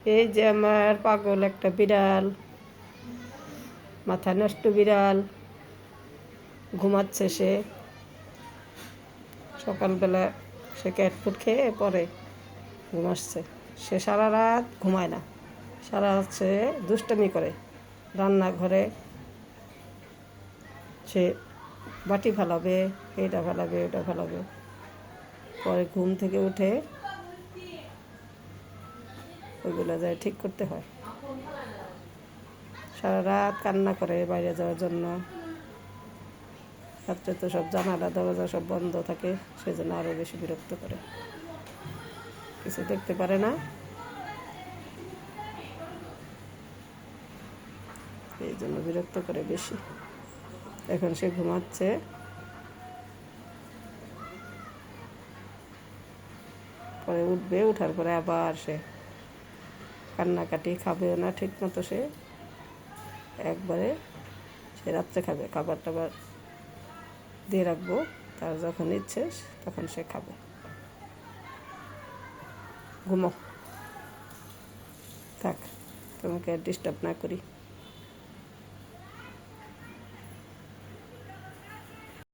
এই যে আমার পাগল একটা বিড়াল, মাথা নষ্ট বিড়াল, ঘুমাচ্ছে সে। সকালবেলা সে ক্যাট ফুড খেয়ে পরে ঘুমাচ্ছে। সে সারা রাত ঘুমায় না, সারা রাত সে দুষ্টামি করে। রান্নাঘরে সে বাটি ফেলাবে, এটা ফেলাবে, ওটা ফেলাবে। পরে ঘুম থেকে উঠে ওইগুলো যায় ঠিক করতে হয়। সারা রাত কান্না করে বাইরে যাওয়ার জন্য। রাত্রে তো সব জানালা দরজা সব বন্ধ থাকে, সেজন্য আরও বেশি বিরক্ত করে। কিছু দেখতে পারে না, এই জন্য বিরক্ত করে বেশি। এখন সে ঘুমাচ্ছে। পরে উঠবে, উঠার পরে আবার সে কান্নাকাটি, খাবেও না ঠিক মতো। সে একবারে সে রাত্রে খাবে, খাবার টাবার দিয়ে রাখবো, তার যখন ইচ্ছে তখন সে খাবে। ঘুমো, থাক, তোমাকে ডিস্টার্ব না করি।